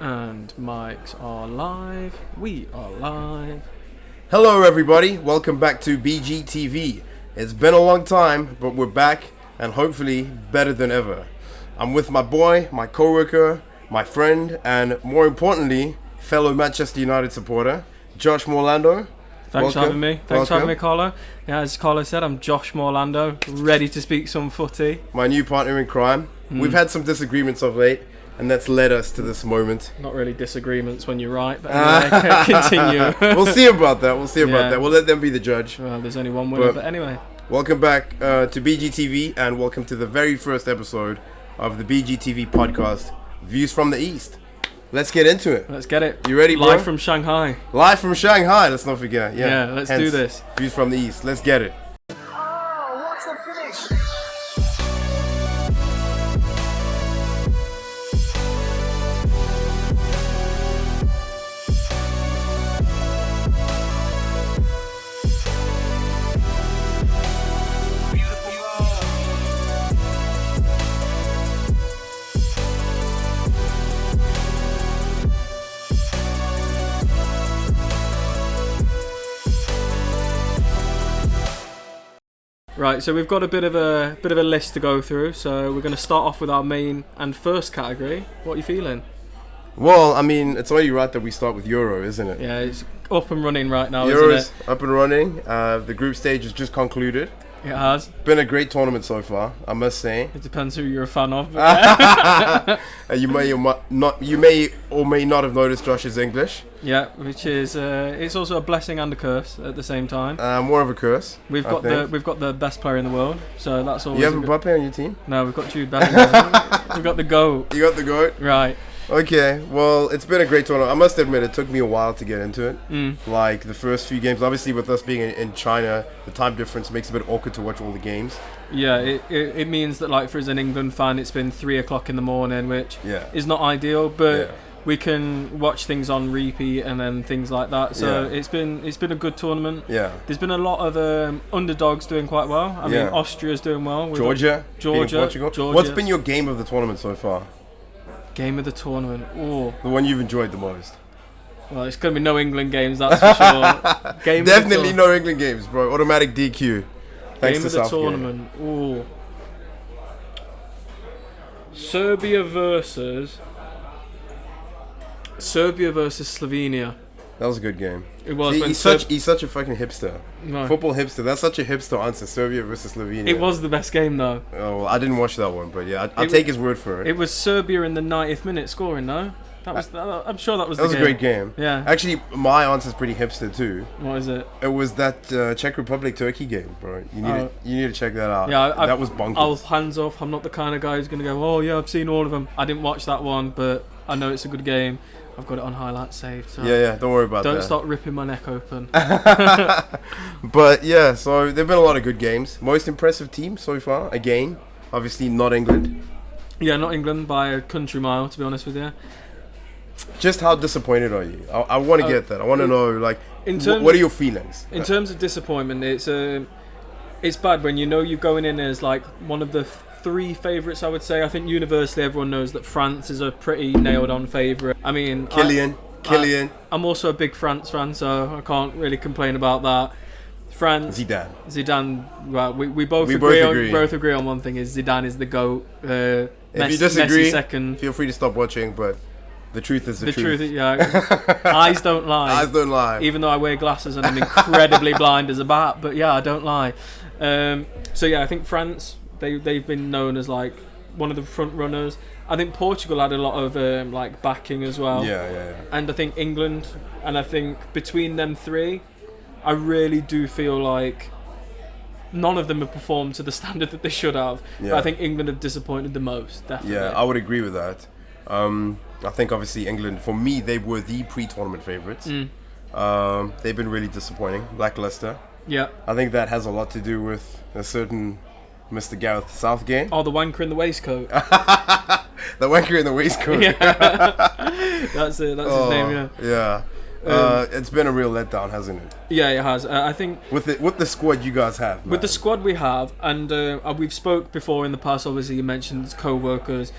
And mics are live. We are live. Hello everybody, welcome back to BGTV. It's been a long time, but we're back and hopefully better than ever. I'm with my boy, my co-worker, my friend, and more importantly, fellow Manchester United supporter, Josh Morlando. Thanks for having me. Thanks for having me, Carlo. Yeah, as Carlo said, I'm Josh Morlando, ready to speak some footy. My new partner in crime. We've had some disagreements of late, and that's led us to this moment. Not really disagreements when you're right, but anyway, continue. We'll see about that. We'll let them be the judge. Well, there's only one winner, but anyway. Welcome back to BGTV, and welcome to the very first episode of the BGTV podcast, Views from the East. Let's get into it. Let's get it. You ready, bro? Live from Shanghai. Live from Shanghai, let's not forget. Yeah, let's do this. Views from the East. Let's get it. Oh, what's the finish? Right, so we've got a bit of a list to go through. So we're going to start off with our main and first category. What are you feeling? Well, I mean, it's only right that we start with Euro, isn't it? Yeah, it's up and running right now, Euro's isn't it? up and running. The group stage has just concluded. It has. Been a great tournament so far, I must say. It depends who you're a fan of. But You may or may not have noticed Josh's English. yeah, which is it's also a blessing and a curse at the same time. More of a curse. We've got the best player in the world, so that's always. You have Mbappe on your team? No, we've got Jude Bellingham. We've got the GOAT. You got the GOAT? Right. Okay, well, it's been a great tournament. I must admit, it took me a while to get into it. Like, the first few games, obviously with us being in China, the time difference makes it a bit awkward to watch all the games. Yeah, it means that, like, for as an England fan, it's been 3 o'clock in the morning, which is not ideal, but we can watch things on repeat and then things like that. So it's been a good tournament. Yeah. There's been a lot of underdogs doing quite well. I mean, Austria's doing well. Georgia, Portugal. What's been your game of the tournament so far? Game of the tournament. Oh, the one you've enjoyed the most. Well, it's going to be no England games, that's for sure. Definitely no England games, bro. Automatic DQ. Thanks Game to of the Southgate. tournament. Oh. Serbia versus Slovenia. That was a good game. It was. See, he's such a fucking hipster. No. Football hipster. That's such a hipster answer. Serbia versus Slovenia. It was the best game though. Oh, well, I didn't watch that one, but yeah, I'll take his word for it. It was Serbia in the 90th minute scoring, no? I'm sure that was the game. That was a great game. Yeah. Actually, my answer's pretty hipster too. What is it? It was that Czech Republic Turkey game, bro. You need to check that out. Yeah, that was bonkers. I'll hands off. I'm not the kind of guy who's going to go, oh yeah, I've seen all of them. I didn't watch that one, but I know it's a good game. I've got it on highlights saved. So yeah, don't worry about that. Don't start ripping my neck open. But yeah, so there've been a lot of good games. Most impressive team so far, again, obviously not England. Yeah, not England by a country mile, to be honest with you. Just how disappointed are you? I want to get that. I want to know, like, what are your feelings? In terms of disappointment, it's bad when you know you're going in as like one of the 3 favourites, I would say. I think universally everyone knows that France is a pretty nailed-on favourite. I mean, Kylian. I'm also a big France fan, so I can't really complain about that. France. Zidane. Well, we both agree on one thing: is Zidane is the GOAT. If you disagree, Messi second. Feel free to stop watching, but the truth is the truth. Yeah. Eyes don't lie. Eyes don't lie. Even though I wear glasses and I'm incredibly blind as a bat, but yeah, I don't lie. So yeah, I think France, they've been known as like one of the front runners. I think Portugal had a lot of like backing as well. Yeah. And I think England, and I think between them 3, I really do feel like none of them have performed to the standard that they should have. Yeah. But I think England have disappointed the most, definitely. Yeah, I would agree with that. I think obviously England, for me, they were the pre-tournament favourites. They've been really disappointing, lackluster. Yeah. I think that has a lot to do with a certain Mr. Gareth Southgate. Oh, the wanker in the waistcoat. The wanker in the waistcoat. Yeah. That's it. That's his name. Yeah. It's been a real letdown, hasn't it? Yeah, it has. I think with the squad you guys have, man. With the squad we have, and we've spoke before in the past. Obviously, you mentioned co-workers.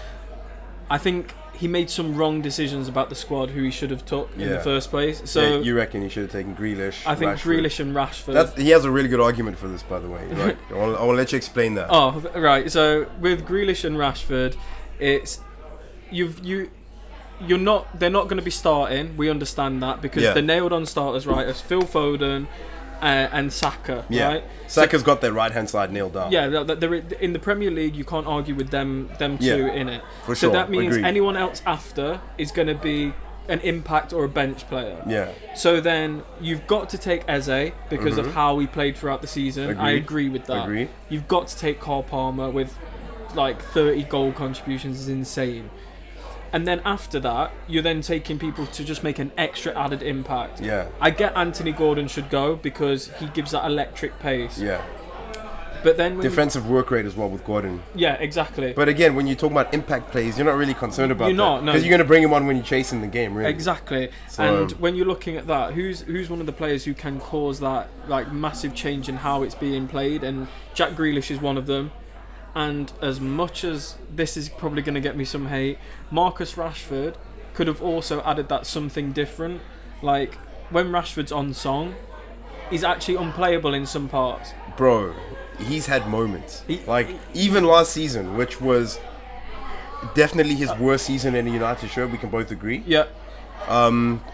I think he made some wrong decisions about the squad who he should have took in the first place. So you reckon he should have taken Grealish? I think Rashford. Grealish and Rashford. He has a really good argument for this, by the way. Right? I want to let you explain that. Oh, right. So with Grealish and Rashford, it's they're not going to be starting. We understand that because they're nailed on starters, right? As Phil Foden and Saka, right? Saka's got their right-hand side nailed down. Yeah, they're in the Premier League. You can't argue with them two in it. For sure. So that means Agreed. anyone else after is going to be an impact or a bench player. Yeah. So then you've got to take Eze because of how he played throughout the season. Agreed. I agree with that. Agreed. You've got to take Cole Palmer with like 30 goal contributions is insane. And then after that, you're then taking people to just make an extra added impact. Yeah. I get Anthony Gordon should go because he gives that electric pace. Yeah. But then when defensive work rate as well with Gordon. Yeah, exactly. But again, when you talk about impact plays, you're not really concerned about You're that. not, no. Because you're going to bring him on when you're chasing the game, really. Exactly. So, and when you're looking at that, who's one of the players who can cause that like massive change in how it's being played? And Jack Grealish is one of them. And as much as this is probably going to get me some hate, Marcus Rashford could have also added that something different. Like, when Rashford's on song, he's actually unplayable in some parts. Bro, he's had moments. Even last season, which was definitely his worst season in a United shirt, we can both agree. Yeah.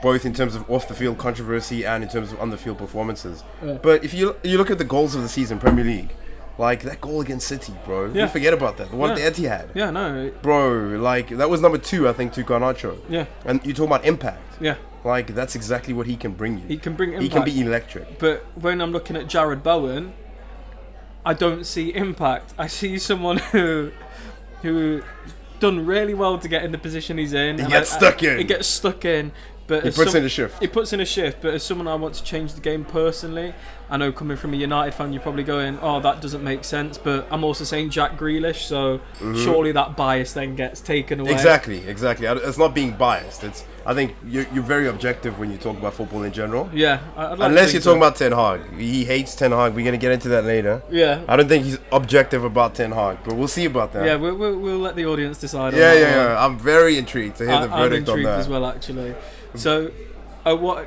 Both in terms of off-the-field controversy and in terms of on-the-field performances. Yeah. But if you look at the goals of the season, Premier League, like that goal against City, bro. Yeah. You forget about that. The one at the Etihad. Yeah, no. Bro, like that was number 2, I think, to Garnacho. Yeah. And you talk about impact. Yeah. Like that's exactly what he can bring you. He can bring impact. He can be electric. But when I'm looking at Jared Bowen, I don't see impact. I see someone who done really well to get in the position he's in. He gets stuck in. He gets stuck in. But he puts in a shift. He puts in a shift, but as someone I want to change the game personally, I know coming from a United fan, you're probably going, oh, that doesn't make sense. But I'm also saying Jack Grealish, so surely that bias then gets taken away. Exactly. It's not being biased. I think you're very objective when you talk about football in general. Yeah. Unless you're talking about Ten Hag. He hates Ten Hag. We're going to get into that later. Yeah. I don't think he's objective about Ten Hag, but we'll see about that. Yeah, we'll let the audience decide on that. Yeah. Yeah. I'm very intrigued to hear the verdict on that. I'm intrigued as well, actually. So, what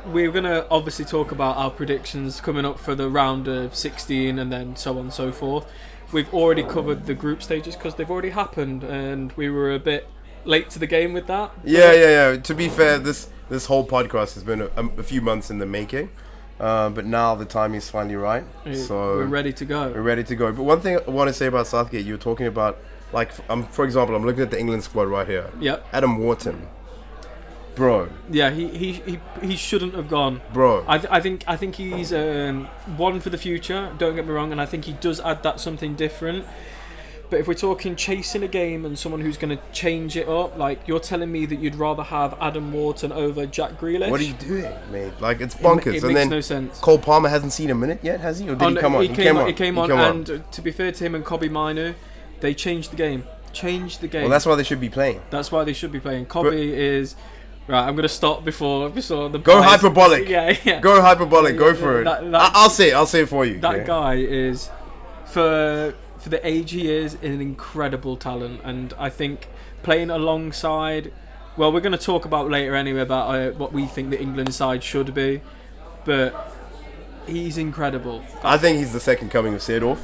we're going to obviously talk about our predictions coming up for the round of 16 and then so on and so forth. We've already covered the group stages because they've already happened and we were a bit late to the game with that. Yeah. To be fair, this whole podcast has been a few months in the making. But now the timing is finally right. So we're ready to go. But one thing I want to say about Southgate, you were talking about, like, for example, I'm looking at the England squad right here. Yep. Adam Wharton. Bro. Yeah, he shouldn't have gone. Bro. I think he's one for the future, don't get me wrong, and I think he does add that something different. But if we're talking chasing a game and someone who's going to change it up, like you're telling me that you'd rather have Adam Wharton over Jack Grealish? What are you doing, mate? Like, it's bonkers. It makes no sense. Cole Palmer hasn't seen a minute yet, has he? Or did he come on? He came on, and to be fair to him and Kobbie Mainoo, they changed the game. Well, that's why they should be playing. Kobbie is... Right, I'm gonna stop before the. Go hyperbolic. Yeah. Go hyperbolic. Go for it. I'll say it for you. That guy is, for the age he is, an incredible talent, and I think playing alongside. Well, we're gonna talk about later anyway about what we think the England side should be, but he's incredible. I think he's the second coming of Seedorf.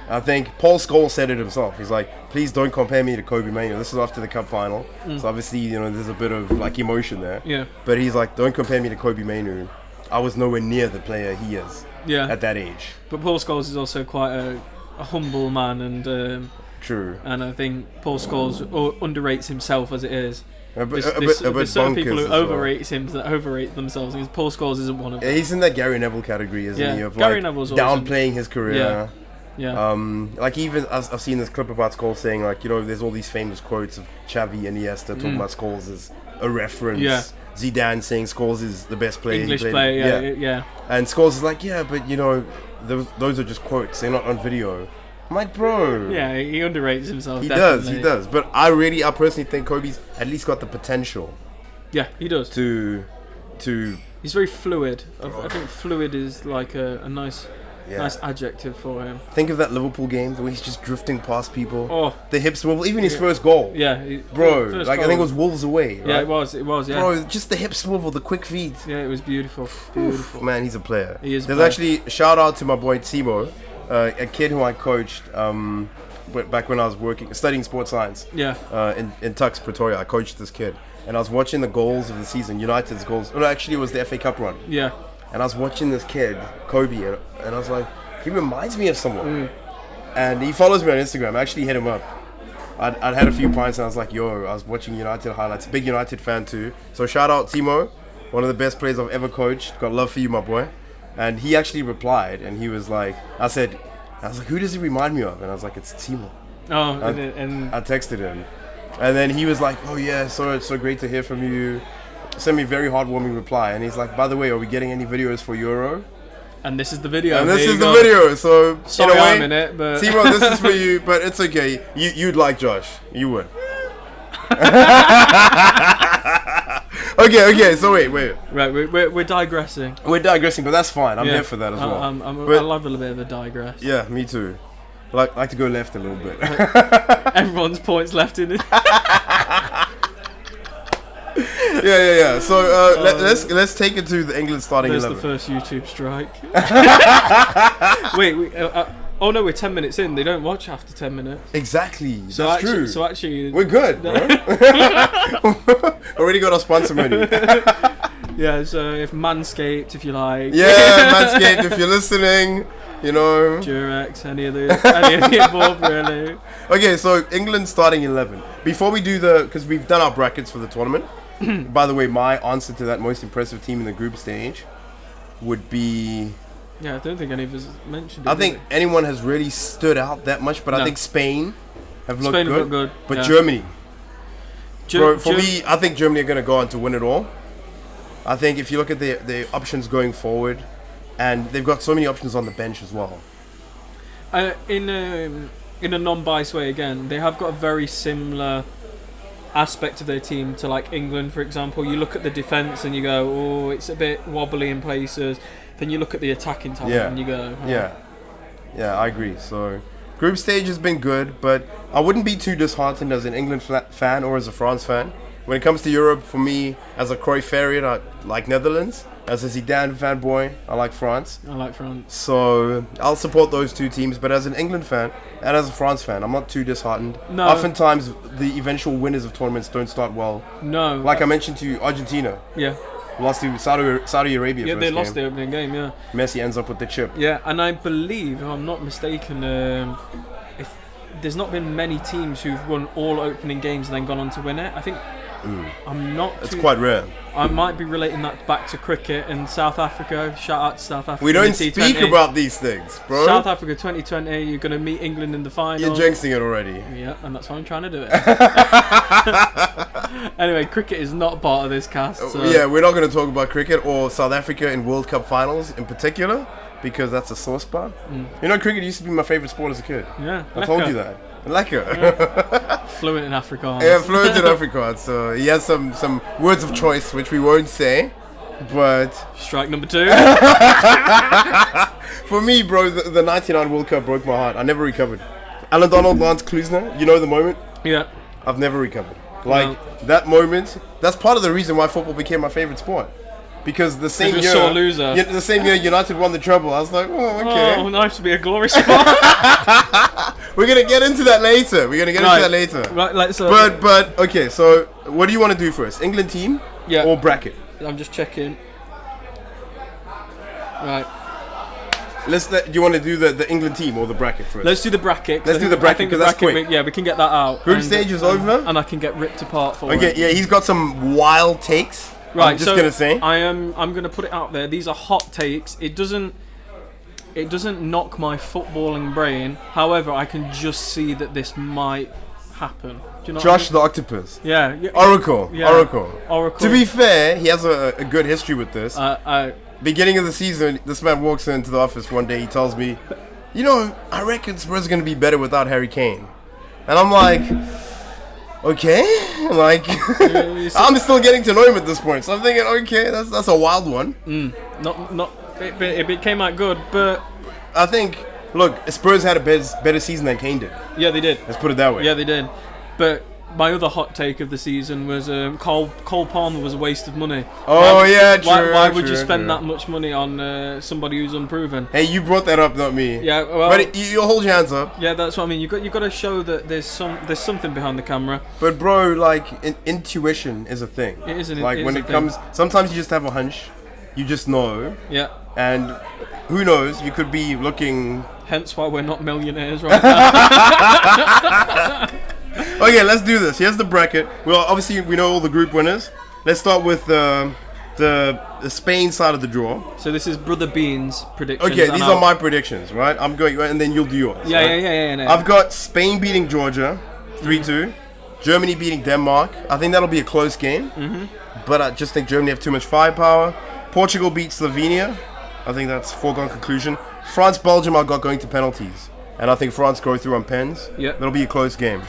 I think Paul Scholes said it himself. He's like, please don't compare me to Kobbie Mainoo. This is after the cup final. So obviously, there's a bit of like emotion there. Yeah. But he's like, don't compare me to Kobbie Mainoo. I was nowhere near the player he is at that age. But Paul Scholes is also quite a humble man. And true. And I think Paul Scholes underrates himself as it is. There's certain people who overrate themselves. Because Paul Scholes isn't one of them. He's in that Gary Neville category, isn't he? Of Gary Neville's downplaying his career. Yeah. Like even I've seen this clip about Scholes saying like, there's all these famous quotes of Xavi and Iniesta talking about Scholes as a reference. Yeah. Zidane saying Scholes is the best player. English player, yeah. And Scholes is like, but those are just quotes. They're not on video. I'm like, bro. Yeah, he underrates himself. He does. But I personally think Kobe's at least got the potential. Yeah, he does. To. He's very fluid. I think fluid is like a nice Yeah. Nice adjective for him. Think of that Liverpool game, the way he's just drifting past people. Oh, the hip swivel, even his first goal. Yeah, bro. Like, I think it was Wolves away. Right? Yeah, it was. Yeah, bro. Just the hip swivel, the quick feet. Yeah, it was beautiful. Beautiful. Man, he's a player. He is. There's actually a shout out to my boy Timo, a kid who I coached back when I was studying sports science. Yeah. In Tux, Pretoria, I coached this kid, and I was watching the goals of the season, United's goals. No, actually, it was the FA Cup run. Yeah. And I was watching this kid, Kobe, and I was like, he reminds me of someone. And he follows me on Instagram. I actually hit him up. I'd had a few pints and I was like, yo, I was watching United highlights. Big United fan too. So shout out Timo, one of the best players I've ever coached. Got love for you, my boy. And he actually replied, and he was like, I was like, who does he remind me of? And I was like, it's Timo. Oh, and I texted him. And then he was like, oh yeah, so great to hear from you. Sent me a very heartwarming reply, and he's like, by the way, are we getting any videos for Euro? And this is the video. And this is the video. So sorry, in a way, I'm in it, but Timo, this is for you, but it's okay. You'd like Josh. You would. Okay. So wait. Right, we're digressing. We're digressing, but that's fine. I'm here for that as well. I love a little bit of a digress. Yeah, me too. Like to go left a little bit. Everyone's points left in it. Yeah. So let's take it to the England starting 11. There's the first YouTube strike. Wait. Oh no, we're 10 minutes in. They don't watch after 10 minutes. Exactly. So that's true. So actually, we're good, bro. Already got our sponsor money. Yeah. So if Manscaped, if you like. Yeah, Manscaped, if you're listening, you know. Durex, any of the above, really. Okay, so England starting 11. Before we do because we've done our brackets for the tournament. By the way, my answer to that most impressive team in the group stage would be... Yeah, I don't think any of us mentioned it. I think anyone has really stood out that much, but I think Spain have looked good. But Germany. Bro, for me, I think Germany are going to go on to win it all. I think if you look at their options going forward, and they've got so many options on the bench as well. In a non-biased way, again, they have got a very similar aspect of their team to like England, for example. You look at the defence and you go, oh, it's a bit wobbly in places. Then you look at the attacking talent and you go, oh. Yeah, I agree. So group stage has been good, but I wouldn't be too disheartened as an England fan or as a France fan. When it comes to Europe, for me, as a Cruyffian, I like Netherlands. As a Zidane fanboy, I like France. I like France. So I'll support those two teams. But as an England fan and as a France fan, I'm not too disheartened. No. Oftentimes, the eventual winners of tournaments don't start well. No. Like I mentioned to you, Argentina. Yeah. Lost to Saudi Arabia. Yeah, they lost the opening game, yeah. Messi ends up with the chip. Yeah, and I believe, if I'm not mistaken, if there's not been many teams who've won all opening games and then gone on to win it. I think I'm not. It's quite rare. I might be relating that back to cricket in South Africa. Shout out to South Africa. We don't speak about these things, bro. South Africa 2020, you're going to meet England in the final. You're jinxing it already. Yeah, and that's why I'm trying to do it. Anyway, cricket is not part of this cast. So. Yeah, we're not going to talk about cricket or South Africa in World Cup finals in particular, because that's a sore spot. You know, cricket used to be my favourite sport as a kid. Yeah. I told you that. Lekker. Yeah. Fluent in Afrikaans. Yeah, fluent in Afrikaans. So he has some words of choice which we won't say, but strike number 2. For me, bro, the '99 World Cup broke my heart. I never recovered. Alan Donald, Lance Klusener, you know the moment? Yeah. I've never recovered. Like that moment. That's part of the reason why football became my favorite sport. Because the same year, sore loser. The same year United won the treble, I was like, oh, okay. Oh, nice to be a glory spot. We're gonna get into that later. Right, so but okay. So what do you want to do first? England team, or bracket? I'm just checking. Right. Do you want to do the England team or the bracket first? Let's do the bracket. Let's do the bracket because that's quick. We can get that out. Group stage is over, and I can get ripped apart for it. Okay, yeah, he's got some wild takes. Right, I'm just gonna say. I'm gonna put it out there. These are hot takes. It doesn't knock my footballing brain. However, I can just see that this might happen. Do you know Josh the Octopus. Yeah. Oracle. Yeah. Oracle. To be fair, he has a good history with this. Beginning of the season, this man walks into the office one day. He tells me, "You know, I reckon Spurs are gonna be better without Harry Kane," and I'm like. Okay, like I'm still getting to know him at this point, so I'm thinking, okay, that's a wild one. It became out good, but I think. Look, Spurs had a better season than Kane did. Yeah, they did. Let's put it that way. Yeah, they did. But my other hot take of the season was Cole Palmer was a waste of money. Oh, yeah, true. Why would you spend that much money on somebody who's unproven? Hey, you brought that up, not me. Yeah, well, but you hold your hands up. Yeah, that's what I mean. You got to show that there's something behind the camera. But bro, like intuition is a thing. It is when it comes. Sometimes you just have a hunch. You just know. Yeah. And who knows? You could be looking. Hence why we're not millionaires right now. Okay, let's do this. Here's the bracket. Well, obviously we know all the group winners. Let's start with the Spain side of the draw. So this is Brother Bean's predictions. Okay, these are my predictions, right? I'm going, and then you'll do yours. Yeah, right? yeah. I've got Spain beating Georgia, 3-2. Germany beating Denmark. I think that'll be a close game. But I just think Germany have too much firepower. Portugal beats Slovenia. I think that's foregone conclusion. France, Belgium, I got going to penalties. And I think France go through on pens. Yeah. That'll be a close game.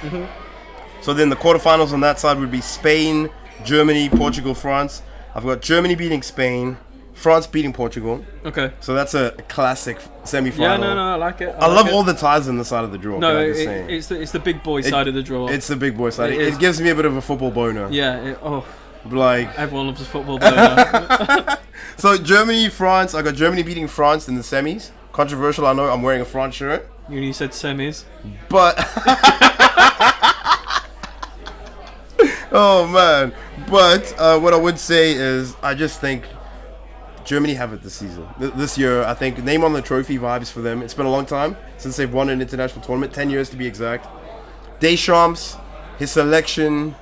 So then the quarterfinals on that side would be Spain, Germany, Portugal, France. I've got Germany beating Spain, France beating Portugal. Okay. So that's a classic semi-final. Yeah, no, I like it. I love all the ties on the side of the draw. No, it's the big boy side of the draw. It's the big boy side. It gives me a bit of a football boner. Yeah. Like everyone loves a football boner. So Germany, France. I got Germany beating France in the semis. Controversial, I know. I'm wearing a France shirt. You said semis. But oh man. But what I would say is I just think Germany have it this season. This year, I think name on the trophy vibes for them. It's been a long time since they've won an international tournament. 10 years to be exact. Deschamps, his selection,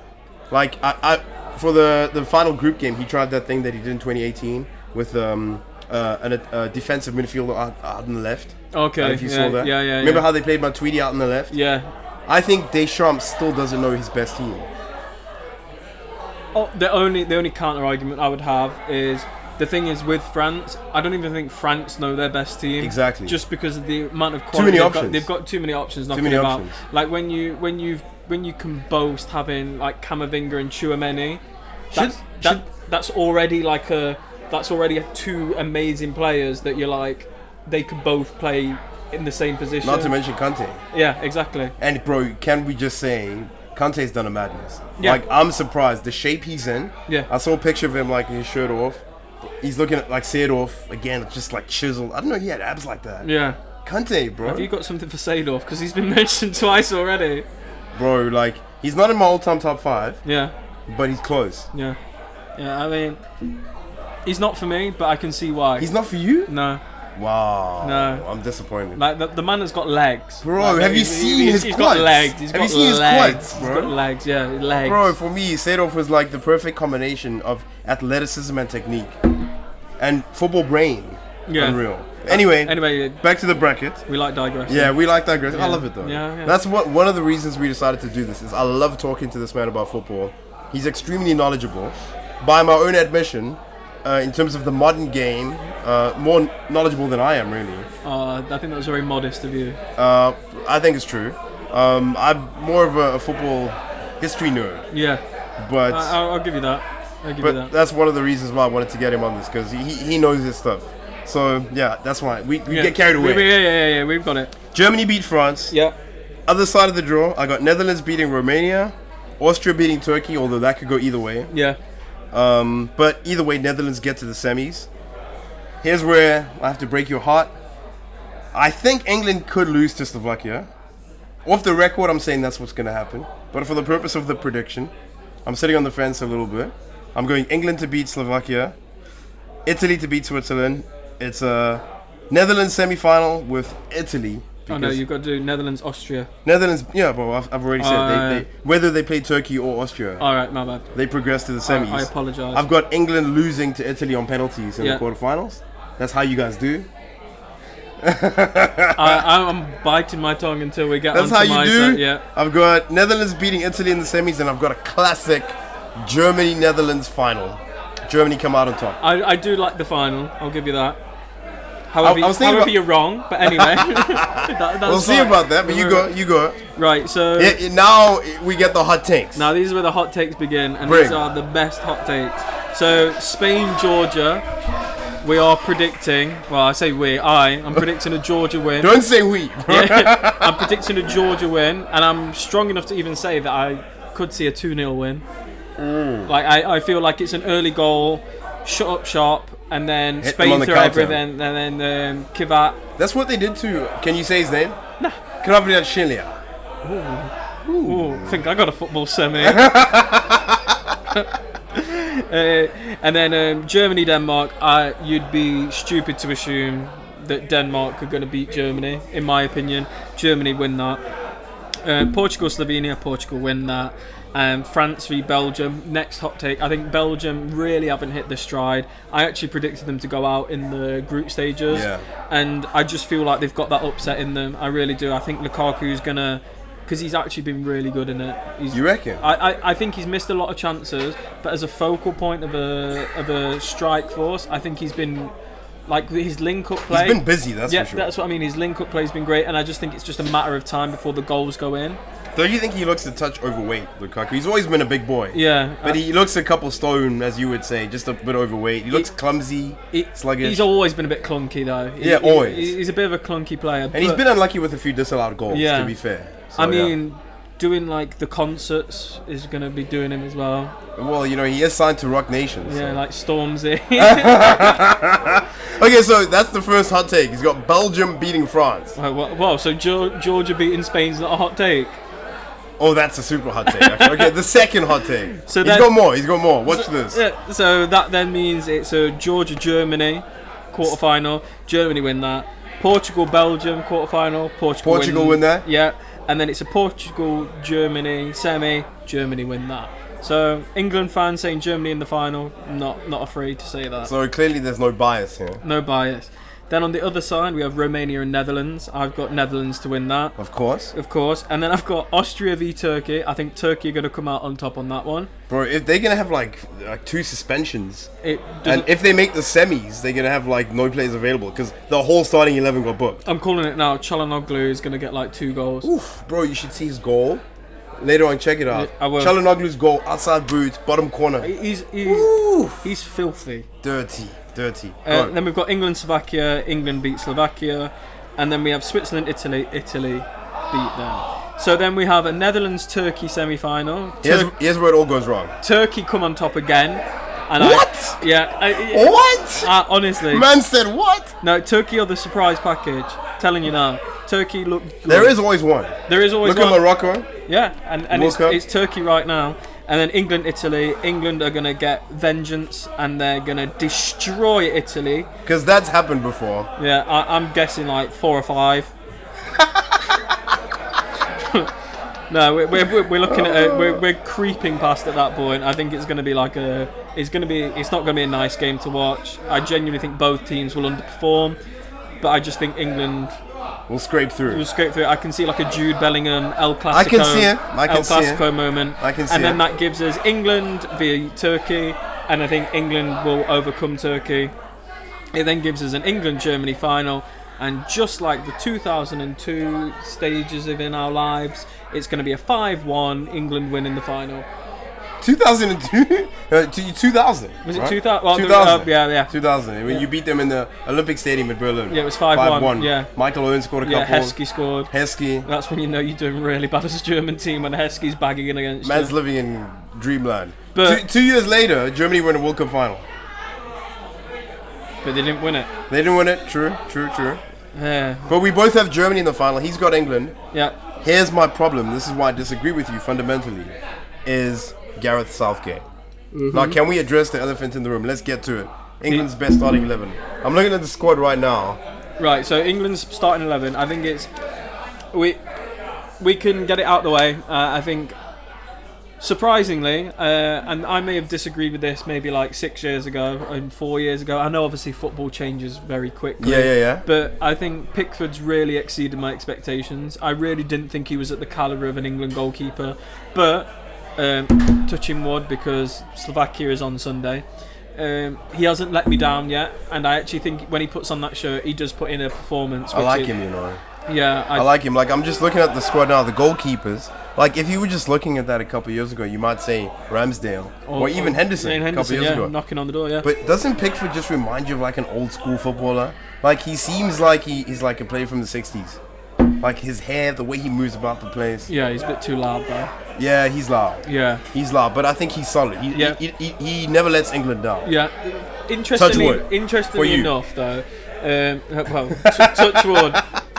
like I for the final group game, he tried that thing that he did in 2018 with a defensive midfielder out on the left. Okay. If you saw that. Yeah. Remember how they played Matuidi out on the left? Yeah. I think Deschamps still doesn't know his best team. Oh, the only counter argument I would have is the thing is with France, I don't even think France know their best team. Exactly. Just because of the amount of quality. Too many options. They've got too many options. Too many options. Like when you can boast having like Camavinga and Tchouaméni, that's already two amazing players that you're like they could both play in the same position. Not to mention Kante. Yeah, exactly. And bro, can we just say Kante's done a madness? Yeah. Like I'm surprised the shape he's in. Yeah. I saw a picture of him like his shirt off. He's looking at like Seedorf again, just like chiseled. I don't know he had abs like that. Yeah. Kante, bro. Have you got something for Seedorf? Because he's been mentioned twice already. Bro, like he's not in my all-time top 5. Yeah. But he's close. Yeah. Yeah. I mean, he's not for me, but I can see why. He's not for you? No. Wow. No. I'm disappointed. Like the man has got legs. Bro, like, have you seen his quads? He's got legs. Have you seen his quads, bro? He's got legs, yeah, legs. Bro, for me, Seedorf was like the perfect combination of athleticism and technique. And football brain. Yeah. Unreal. Anyway, back to the bracket. We like digressing. Yeah, we like digressing. Yeah. I love it though. Yeah. That's one of the reasons we decided to do this is I love talking to this man about football. He's extremely knowledgeable. By my own admission, in terms of the modern game, more knowledgeable than I am, really. I think that was very modest of you. I think it's true. I'm more of a football history nerd. Yeah. But I'll give you that. That's one of the reasons why I wanted to get him on this, because he knows his stuff. So, yeah, that's why. We get carried away. Yeah, we've got it. Germany beat France. Yeah. Other side of the draw, I got Netherlands beating Romania, Austria beating Turkey, although that could go either way. Yeah. But either way, Netherlands get to the semis. Here's where I have to break your heart. I think England could lose to Slovakia. Off the record, I'm saying that's what's going to happen. But for the purpose of the prediction, I'm sitting on the fence a little bit. I'm going England to beat Slovakia, Italy to beat Switzerland. It's a Netherlands semi-final with Italy. Oh no, you've got to do Netherlands, Austria. Netherlands, yeah, but I've already said whether they play Turkey or Austria. All right, my bad. They progress to the semis. I apologise. I've got England losing to Italy on penalties in the quarterfinals. That's how you guys do. I'm biting my tongue until we get. That's how you do. Set, yeah. I've got Netherlands beating Italy in the semis, and I've got a classic Germany-Netherlands final. Germany come out on top. I do like the final. I'll give you that. However, you're wrong. But anyway, we'll see about that. But you go. Right. So now we get the hot takes. Now these are where the hot takes begin, and these are the best hot takes. So Spain, Georgia. we are predicting. Well, I say we. I'm predicting a Georgia win. Don't say we. Yeah, I'm predicting a Georgia win, and I'm strong enough to even say that I could see a 2-0 win. Like I feel like it's an early goal, shut up shop, and then Hit Spain through counter. everything, and then Kivat. That's what they did to. Can you say his name? Nah. Kravliatschilia. Ooh, I think I got a football semi. And then Germany, Denmark. You'd be stupid to assume that Denmark are going to beat Germany. In my opinion, Germany win that. Portugal, Slovenia. Portugal win that. France v Belgium. Next hot take. I think Belgium really haven't hit the stride. I actually predicted them to go out in the group stages. Yeah. And I just feel like they've got that upset in them. I really do. I think Lukaku's going to... Because he's actually been really good in it. You reckon? I think he's missed a lot of chances, but as a focal point of a strike force, I think he's been... Like, his link-up play... He's been busy, that's for sure. That's what I mean. His link-up play's been great, and I just think it's just a matter of time before the goals go in. Don't you think he looks a touch overweight, Lukaku? He's always been a big boy. Yeah. But he looks a couple stone, as you would say, just a bit overweight. He looks clumsy, sluggish. He's always been a bit clunky, though. Always. He's a bit of a clunky player. And he's been unlucky with a few disallowed goals, to be fair. So, I mean, doing, like, the concerts is going to be doing him as well. Well, you know, he is signed to Rock Nation. Yeah, so. like Stormzy. Okay, so that's the first hot take. He's got Belgium beating France. Well, so Georgia beating Spain's not a hot take? Oh, that's a super hot take. Actually. Okay, the second hot take. So he's got more. Watch this. Yeah, so that then means it's a Georgia-Germany quarterfinal. Germany win that. Portugal-Belgium quarterfinal. Portugal win that? Yeah. And then it's a Portugal-Germany semi. Germany win that. So England fans saying Germany in the final. Not afraid to say that. So clearly there's no bias here. No bias. Then on the other side we have Romania and Netherlands. I've got Netherlands to win that. Of course. And then I've got Austria v Turkey. I think Turkey are going to come out on top on that one. Bro, if they're going to have like 2 suspensions, and if they make the semis, they're going to have like no players available because the whole starting 11 got booked. I'm calling it now. Çalhanoğlu is going to get like 2 goals. Oof, bro, you should see his goal. Later on, check it out. I will. Çalhanoğlu's goal, outside boot, bottom corner. He's filthy. Dirty. Then we've got England, Slovakia. England beat Slovakia. And then we have Switzerland, Italy. Italy beat them. So then we have a Netherlands-Turkey semi-final. Here's where it all goes wrong. Turkey come on top again. And what? What? Honestly. Man said what? No, Turkey are the surprise package. Telling you now. Turkey look good. There is always one. Look at Morocco. Yeah, and it's Turkey right now. And then England, Italy. England are going to get vengeance and they're going to destroy Italy. Because that's happened before. Yeah, I'm guessing like 4 or 5. No, we're looking at we're creeping past at that point. I think it's going to be like it's not going to be a nice game to watch. I genuinely think both teams will underperform, but I just think England we'll scrape through. I can see like a Jude Bellingham El Clasico. I can see it. El Clasico moment. I can see it. And then that gives us England via Turkey, and I think England will overcome Turkey. It then gives us an England-Germany final, and just like the 2002 stages of in our lives, it's going to be a 5-1 England win in the final. 2002? 2000. Was it right? 2000? Well, 2000. Yeah. 2000. When you beat them in the Olympic Stadium in Berlin. Yeah, it was 5-1. Yeah. Michael Owen scored a couple. Yeah, Heskey scored. That's when you know you're doing really bad as a German team when Heskey's bagging in against Man's you. living in dreamland. But 2 years later, Germany won a World Cup final. But they didn't win it. True. Yeah. But we both have Germany in the final. He's got England. Yeah. Here's my problem. This is why I disagree with you fundamentally. Is Gareth Southgate. Mm-hmm. Now, can we address the elephant in the room? Let's get to it. England's best starting 11. I'm looking at the squad right now. Right, so England's starting 11. I think it's... We can get it out the way. I think... Surprisingly, and I may have disagreed with this maybe like 6 years ago and 4 years ago. I know obviously football changes very quickly. Yeah. But I think Pickford's really exceeded my expectations. I really didn't think he was at the calibre of an England goalkeeper. But, touching wood because Slovakia is on Sunday, he hasn't let me down yet. And I actually think when he puts on that shirt, he does put in a performance. I like him, you know. Yeah, I like him. Like, I'm just looking at the squad now, the goalkeepers. Like, if you were just looking at that a couple of years ago, you might say Ramsdale or even Henderson a couple of years ago. Knocking on the door, yeah. But doesn't Pickford just remind you of like an old school footballer? Like, he seems like he's like a player from the 60s. Like, his hair, the way he moves about the place. Yeah, he's a bit too loud though. Yeah, he's loud. Yeah. He's loud, but I think he's solid. He never lets England down. Yeah. Interestingly enough, though, touch wood.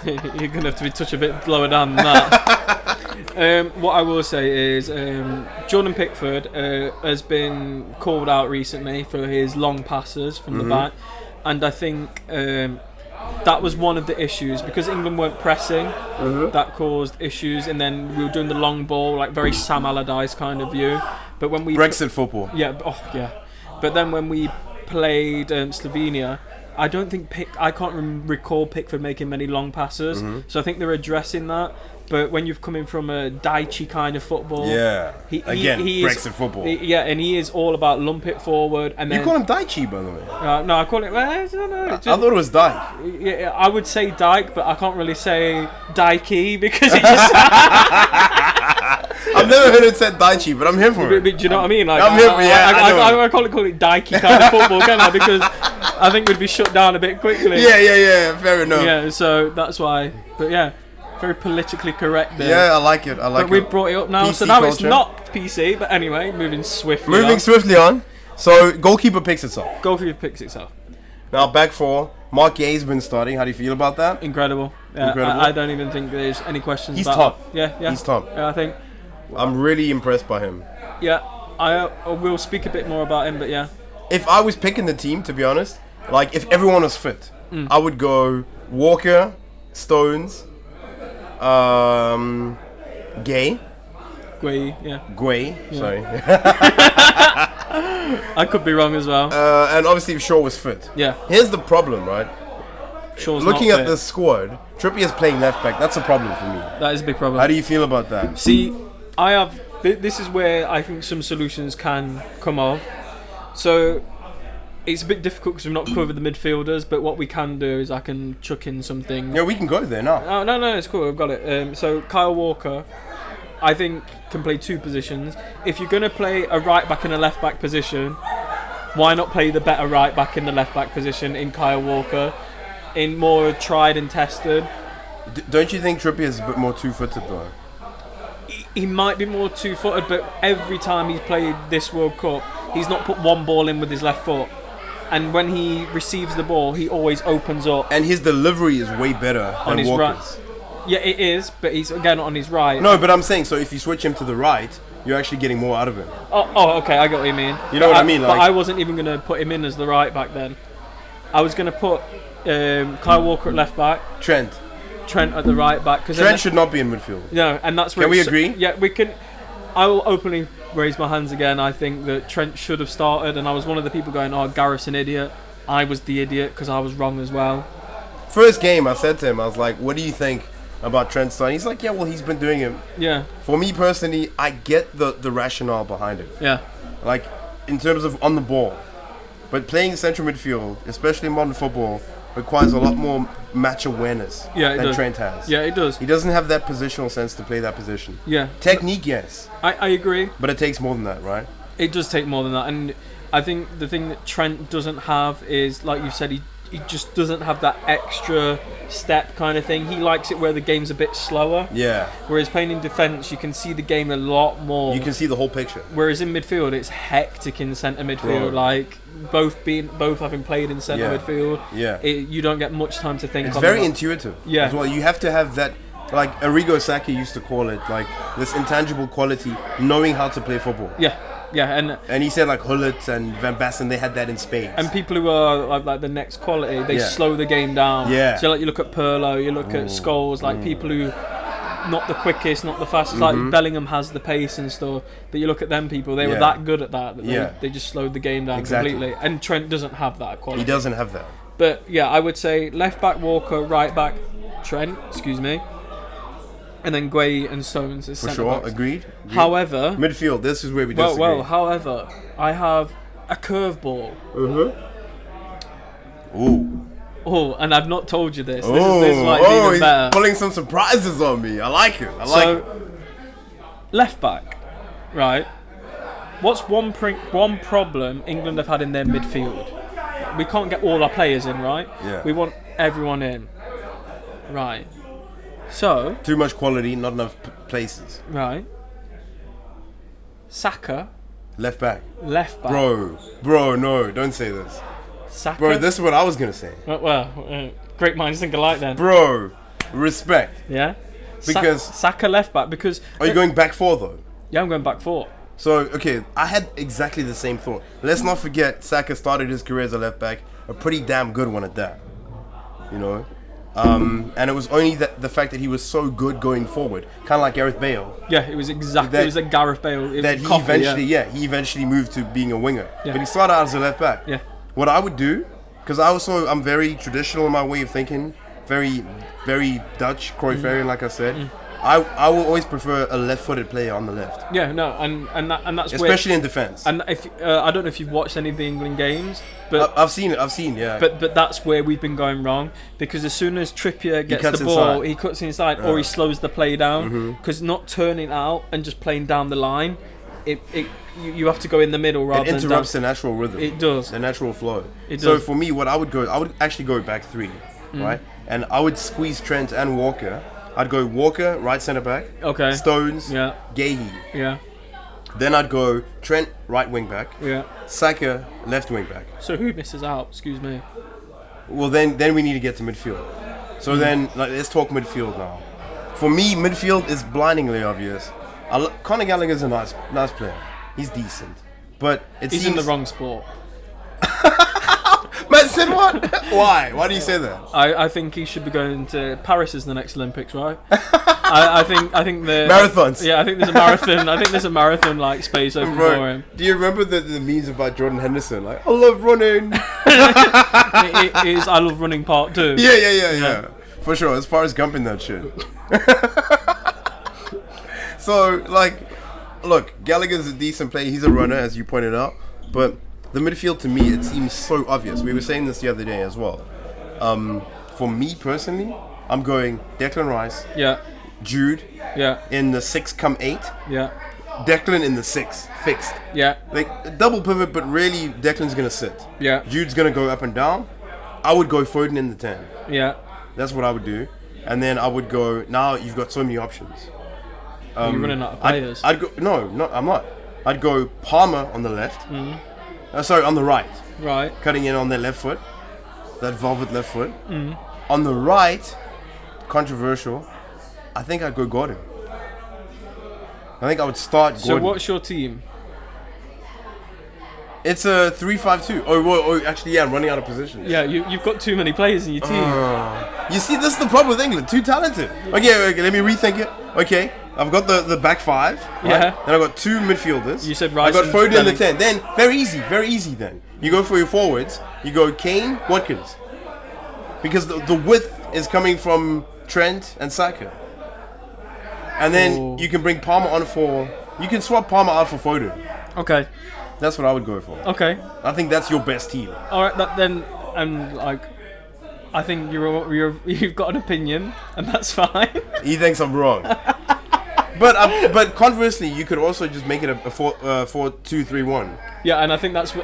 You're going to have to be touch a bit lower down than that. What I will say is Jordan Pickford has been called out recently for his long passes from the back. And I think that was one of the issues because England weren't pressing. That caused issues, and then we were doing the long ball, like very Sam Allardyce kind of view. But when we Brexit football. Yeah. But then when we played Slovenia, I don't think I can't recall Pickford making many long passes. So I think they're addressing that. But when you've come in from a Daichi kind of football, he Brexit football. And he is all about lump it forward. And then, you call him Daichi, by the way? No, I call it. I don't know. I thought it was Dyke. Yeah, I would say Dyke, but I can't really say Daiki because it just. I've never heard it said Daichi, but I'm here for it. But do you know what I mean? Like, I'm here for it. I can't call it Daiki kind of football, can I? Because I think we'd be shut down a bit quickly. Yeah. Fair enough. Yeah, so that's why. But yeah. Very politically correct there. Yeah, I like it. But we've brought it up now, PC so now culture. it's not PC. But anyway, moving swiftly on. So, goalkeeper picks itself. Goalkeeper picks itself. Now, back four. Mark Gay's been starting. How do you feel about that? Incredible. Yeah, Incredible. I don't even think there's any questions He's about top. that. Yeah. He's top. Yeah, I think. I'm really impressed by him. Yeah, I will speak a bit more about him, but yeah. If I was picking the team, to be honest, like if everyone was fit, I would go Walker, Stones, Gay, sorry. I could be wrong as well. And obviously if Shaw was fit. Yeah. Here's the problem, right? Shaw's looking not at fit. the squad, Trippier's playing left back. That's a problem for me. That is a big problem. How do you feel about that? See, I have. This is where I think some solutions can come of. So it's a bit difficult because we've not covered the midfielders, but what we can do is I can chuck in something. Yeah, we can go there now. Oh, no, it's cool. I've got it. So Kyle Walker, I think, can play two positions. If you're going to play a right back and a left back position, why not play the better right back in the left back position in Kyle Walker, in more tried and tested? Don't you think Trippier's a bit more two-footed though? He might be more two-footed, but every time he's played this World Cup, he's not put one ball in with his left foot. And when he receives the ball, he always opens up. And his delivery is way better on than his Walker's. right. Yeah, it is, but he's again on his right. No, but I'm saying, so if you switch him to the right, you're actually getting more out of him. Oh, okay, I get what you mean. You know what I mean? But I wasn't even going to put him in as the right back then. I was going to put Kyle Walker at left back. Trent at the right back. Trent should not be in midfield. No, and that's where. Can we agree? Yeah, we can. I will openly raise my hands again. I think that Trent should have started, and I was one of the people going, "Oh, Gareth's an idiot." I was the idiot because I was wrong as well. First game, I said to him, I was like, "What do you think about Trent starting?" He's like, "Yeah, well, he's been doing it." Yeah. For me personally, I get the rationale behind it. Yeah. Like in terms of on the ball, but playing central midfield, especially in modern football, requires a lot more match awareness than Trent has. Yeah, it does. He doesn't have that positional sense to play that position. Yeah. Technique, yes. I agree. But it takes more than that, right? It does take more than that. And I think the thing that Trent doesn't have is, like you said, he just doesn't have that extra step kind of thing. He likes it where the game's a bit slower. Yeah. Whereas playing in defence, you can see the game a lot more. You can see the whole picture. Whereas in midfield, it's hectic in centre midfield. Bro. Like both having played in centre midfield. Yeah. You don't get much time to think. It's very intuitive. Yeah. As well, you have to have that. Like Arrigo Sacchi used to call it, like this intangible quality, knowing how to play football. Yeah, and he said like Hullet and Van Basten, they had that in spades. And people who are like the next quality, they slow the game down. Yeah. So like you look at Pirlo, you look at Scholes, like people who not the quickest, not the fastest. Like Bellingham has the pace and stuff, but you look at them people, they were that good at that they just slowed the game down completely. And Trent doesn't have that quality. He doesn't have that. But yeah, I would say left back Walker, right back Trent, and then Gueye and Stones as centre backs. Agreed. However, midfield, this is where we disagree. However, I have a curveball. Ooh. Oh, and I've not told you this. This is like even he's better. pulling some surprises on me. I like it. I like it. Left back, right? What's one problem England have had in their midfield? We can't get all our players in, right? Yeah. We want everyone in. Right. So... Too much quality, not enough places. Right. Saka. Left back. Left back. Bro, no, don't say this. Saka. Bro, this is what I was going to say. Well, great minds think alike then. Bro, respect. Yeah? Because... Saka left back, because... Are you going back 4 though? Yeah, I'm going back 4. So, okay, I had exactly the same thought. Let's not forget, Saka started his career as a left back, a pretty damn good one at that. You know? And it was only the fact that he was so good going forward, kind of like Gareth Bale. Yeah, it was exactly. It was like Gareth Bale. He eventually moved to being a winger. Yeah. But he started out as a left back. Yeah. What I would do, because I'm very traditional in my way of thinking, very, very Dutch, Cruyffian, like I said. I will always prefer a left-footed player on the left. Yeah, no, and that's especially in defense. And if I don't know if you've watched any of the England games, but I've seen it. Yeah. But that's where we've been going wrong, because as soon as Trippier gets the ball, he cuts inside or he slows the play down, because not turning out and just playing down the line, you have to go in the middle rather than... It interrupts the natural rhythm. It does. The natural flow. It does. So for me, what I would actually go back 3, right? And I would squeeze Trent and Walker. I'd go Walker, right centre back. Okay. Stones. Yeah. Guehi. Yeah. Then I'd go Trent, right wing back. Yeah. Saka, left wing back. So who misses out? Excuse me. Well, then we need to get to midfield. So then, let's talk midfield now. For me, midfield is blindingly obvious. Conor Gallagher's a nice player. He's decent, but he's in the wrong sport. Man said what? Why? Why do you say that? I think he should be going to Paris as the next Olympics, right? I think the marathons. Yeah, I think there's a marathon. I think there's a marathon like space open for him. Do you remember the memes about Jordan Henderson? Like, I love running. it is I love running part 2. Yeah. For sure. As far as gumping that shit. So look, Gallagher's a decent player. He's a runner, as you pointed out, but the midfield, to me, it seems so obvious. We were saying this the other day as well. For me personally, I'm going Declan Rice. Yeah. Jude. Yeah. In the 6-8. Yeah. Declan in the 6, fixed. Yeah. Like double pivot, but really Declan's gonna sit. Yeah. Jude's gonna go up and down. I would go Foden in the 10. Yeah. That's what I would do. And then I would go. Now you've got so many options. You're running out of players. I'd go. No, I'm not. I'd go Palmer on the left. Sorry, on the right. Right. Cutting in on their left foot. That velvet left foot. On the right, controversial, I think I'd go Gordon. I think I would start Gordon. So what's your team? It's a 3-5-2. Oh, actually, yeah, I'm running out of positions. Yeah, you've got too many players in your team. You see, this is the problem with England. Too talented. Okay, let me rethink it. Okay, I've got the back 5. Right? Yeah. Then I've got 2 midfielders. You said Rice. I got Foden in the 10. Then, very easy then. You go for your forwards. You go Kane, Watkins. Because the width is coming from Trent and Saka. And then you can bring Palmer on for... You can swap Palmer out for Foden. Okay. That's what I would go for. Okay. I think that's your best team. All right, then I think you've got an opinion, and that's fine. He thinks I'm wrong. But conversely, you could also just make it a 4-2-3-1. Yeah, and I think that's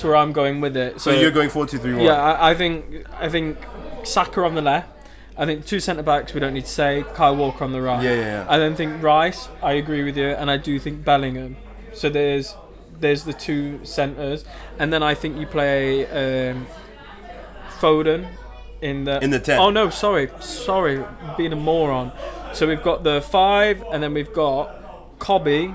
where I'm going with it. So you're going 4-2-3-1. Yeah, I think Saka on the left. I think 2 centre backs we don't need to say. Kyle Walker on the right. Yeah. I then think Rice. I agree with you, and I do think Bellingham. So there's the 2 centres, and then I think you play Foden in the 10. Oh no, sorry, being a moron. So we've got the 5, and then we've got Cobby,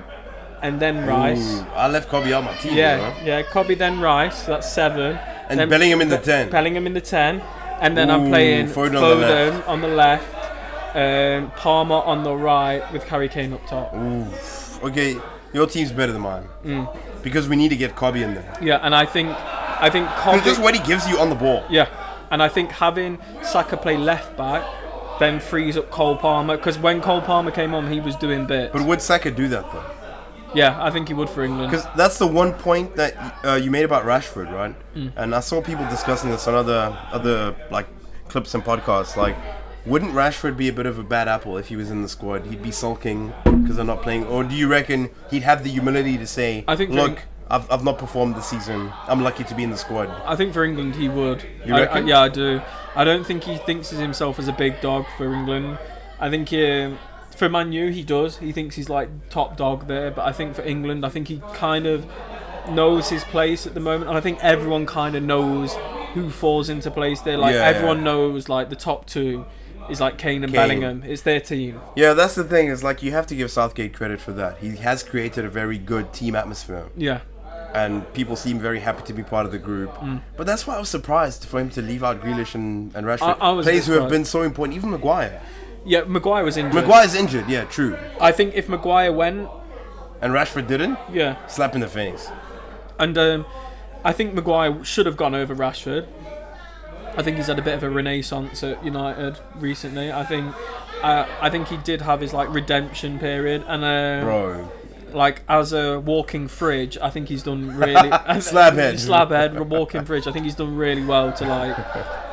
and then Rice. Ooh, I left Cobby out my team. Yeah, Cobby then Rice. So that's 7. And then Bellingham in the 10. Bellingham in the 10, and then I'm playing Foden on the left, Palmer on the right with Harry Kane up top. Ooh. Okay, your team's better than mine. Because we need to get Cobby in there. Yeah, and I think Cobby... Just what he gives you on the ball. Yeah, and I think having Saka play left back then frees up Cole Palmer, because when Cole Palmer came on, he was doing bits. But would Saka do that though? Yeah, I think he would for England. Because that's the one point that you made about Rashford, right? And I saw people discussing this on other like clips and podcasts. Like, wouldn't Rashford be a bit of a bad apple if he was in the squad? He'd be sulking because they're not playing. Or do you reckon he'd have the humility to say, "Look, I've not performed this season. I'm lucky to be in the squad." I think for England he would. You reckon? Yeah, I do. I don't think he thinks of himself as a big dog for England. I think for Man U he does. He thinks he's like top dog there. But I think for England, I think he kind of knows his place at the moment. And I think everyone kind of knows who falls into place there. Like everyone knows like the top two is like Kane and Bellingham. It's their team. Yeah, that's the thing. Is like you have to give Southgate credit for that. He has created a very good team atmosphere. Yeah. And people seem very happy to be part of the group. But that's why I was surprised for him to leave out Grealish and Rashford. Players who have been so important. Even Maguire. Yeah, Maguire was injured. Maguire's injured, yeah, true. I think if Maguire went... And Rashford didn't? Yeah. Slap in the face. And I think Maguire should have gone over Rashford. I think he's had a bit of a renaissance at United recently. I think he did have his like redemption period. And Bro... Like, as a walking fridge, I think he's done really... Slabhead, walking fridge. I think he's done really well to, like,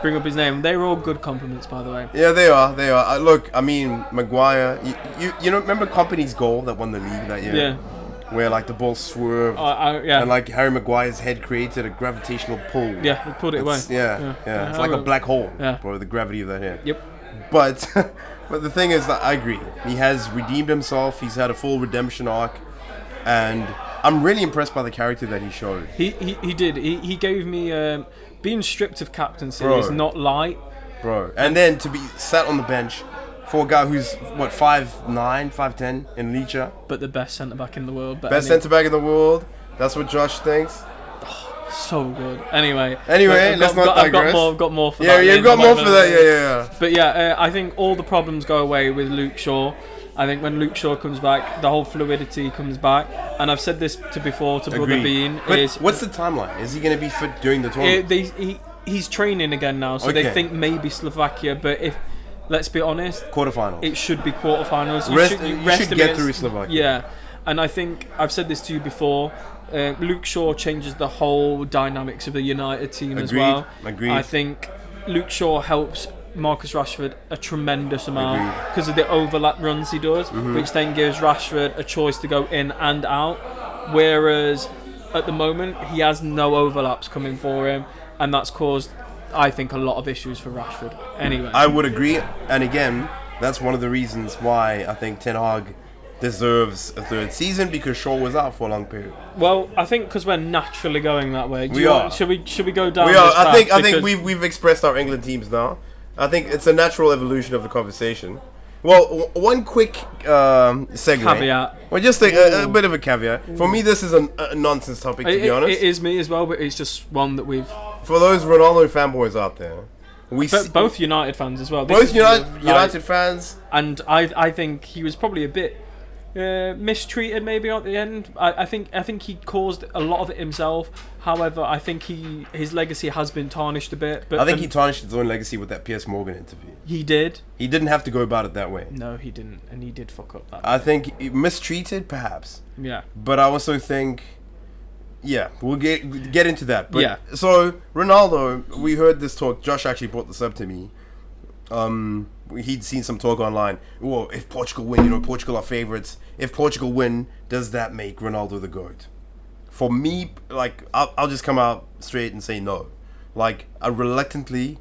bring up his name. They were all good compliments, by the way. Yeah, they are. Look, I mean, Maguire... You know, remember Kompany's goal that won the league that year? Yeah. Where, like, the ball swerved. Yeah. And, like, Harry Maguire's head created a gravitational pull. Yeah, he pulled it away. Yeah. It's like a black hole, bro, the gravity of that hair. Yep. But the thing is that I agree. He has redeemed himself. He's had a full redemption arc. And I'm really impressed by the character that he showed. He did. He gave me... being stripped of captaincy is not light. Bro. And then to be sat on the bench for a guy who's, 5'9", 5'10", in Licha. But the best centre-back in the world. Best centre-back in the world. That's what Josh thinks. So good. Anyway, let's not digress. I've got more for that. Yeah, you've got more for that. Yeah. But yeah, I think all the problems go away with Luke Shaw. I think when Luke Shaw comes back, the whole fluidity comes back. And I've said this before to Brother Bean. But what's the timeline? Is he going to be fit during the tournament? He's training again now, so they think maybe Slovakia. But let's be honest, quarterfinals. It should be quarterfinals. You should get through Slovakia. Yeah, and I think I've said this to you before. Luke Shaw changes the whole dynamics of the United team as well. Agreed. I think Luke Shaw helps Marcus Rashford a tremendous amount because of the overlap runs he does, which then gives Rashford a choice to go in and out. Whereas at the moment he has no overlaps coming for him, and that's caused, I think, a lot of issues for Rashford. Anyway, I would agree, and again, that's one of the reasons why I think Ten Hag deserves a third season, because Shaw was out for a long period. Well, I think because we're naturally going that way. Should we go down? We are. I think we've expressed our England teams now. I think it's a natural evolution of the conversation. Well, one quick segue. Caveat. Well, just a bit of a caveat. For me, this is a nonsense topic, to be honest. It is me as well, but it's just one that we've... For those Ronaldo fanboys out there, both United fans as well. Both United fans. And I think he was probably a bit mistreated maybe at the end. I think he caused a lot of it himself. However, I think his legacy has been tarnished a bit. But I think he tarnished his own legacy with that Piers Morgan interview. He did. He didn't have to go about it that way. No, he didn't, and he did fuck up that. I think mistreated, perhaps. Yeah. But I also think, we'll get into that. But so Ronaldo, we heard this talk. Josh actually brought this up to me. He'd seen some talk online. Well, if Portugal win, Portugal are favourites. If Portugal win, does that make Ronaldo the GOAT? For me, like, I'll just come out straight and say no. Like, I reluctantly,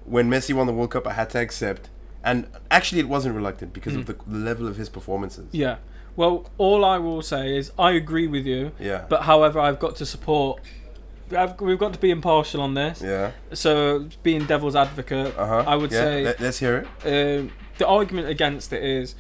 when Messi won the World Cup, I had to accept. And actually, it wasn't reluctant because of the level of his performances. Yeah. Well, all I will say is I agree with you. Yeah. But however, I've got to support... We've got to be impartial on this. Yeah. So, being devil's advocate, I would say... Let's hear it. The argument against it is,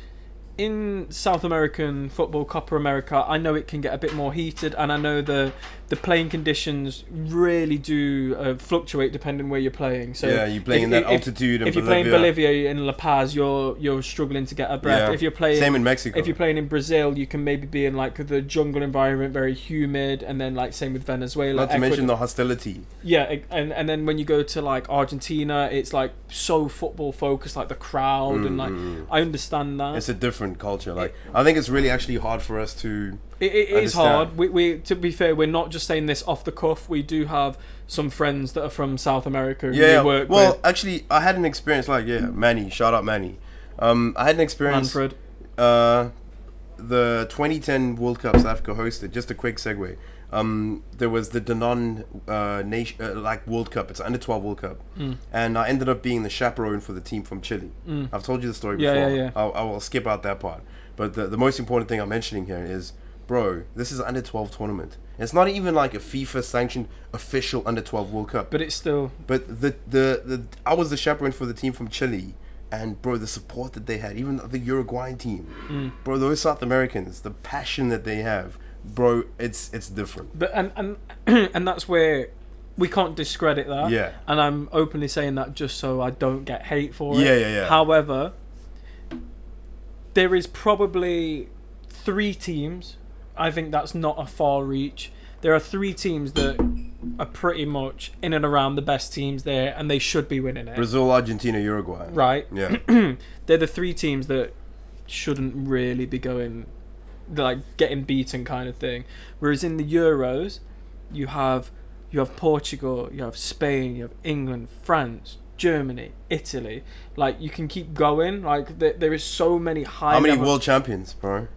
in South American football, Copa America, I know it can get a bit more heated, and I know the playing conditions really do fluctuate depending where you're playing. So you're playing in that altitude. If you're playing Bolivia in La Paz, you're struggling to get a breath. Yeah. If you're playing, same in Mexico. If you're playing in Brazil, you can maybe be in like the jungle environment, very humid, and then like same with Venezuela. Not to mention the hostility. Yeah, and then when you go to like Argentina, it's like so football focused, like the crowd, and like I understand that. It's a different culture. Like I think it's really actually hard for us to It is hard. We to be fair, we're not just saying this off the cuff. We do have some friends that are from South America who we work with. Well, actually, I had an experience Manny. Shout out Manny. I had an experience. Manfred. The 2010 World Cup South Africa hosted. Just a quick segue. There was the Danone World Cup. It's under 12 World Cup, and I ended up being the chaperone for the team from Chile. I've told you the story before. Yeah. I will skip out that part. But the most important thing I'm mentioning here is, bro, this is under 12 tournament. It's not even like a FIFA sanctioned official under 12 World Cup. But it's still. But I was the chaperone for the team from Chile. And bro, the support that they had, even the Uruguayan team, bro, those South Americans, the passion that they have, bro, it's different. But and that's where we can't discredit that. Yeah. And I'm openly saying that just so I don't get hate for it. Yeah. However, there is probably 3 teams. I think that's not a far reach. There are 3 teams that are pretty much in and around the best teams there, and they should be winning it. Brazil, Argentina, Uruguay. Right. Yeah. They're the 3 teams that shouldn't really be going, like, getting beaten kind of thing. Whereas in the Euros, you have Portugal, you have Spain, you have England, France, Germany, Italy. Like, you can keep going. Like, there is so many high. How many world champions, bro?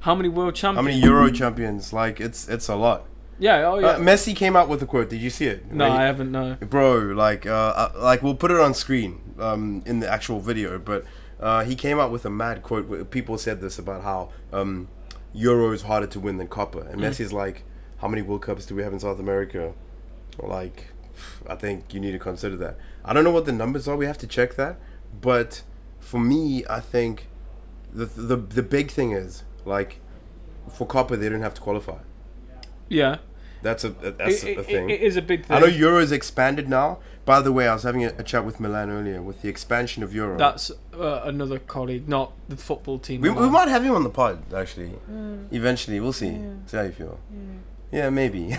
How many world champions? How many Euro champions? Like, it's a lot. Yeah, Messi came out with a quote. Did you see it? No, I haven't. No, bro. Like we'll put it on screen in the actual video. But he came out with a mad quote. People said this about how Euro is harder to win than Copa, and Messi's like, how many World Cups do we have in South America? Like, I think you need to consider that. I don't know what the numbers are. We have to check that. But for me, I think the big thing is, like, for Copa they don't have to qualify. Yeah. That's a thing. It is a big thing. I know Euro is expanded now. By the way, I was having a chat with Milan earlier with the expansion of Euro. That's another colleague, not the football team. We might have him on the pod, actually. Eventually, we'll see. See how you feel. Yeah, maybe.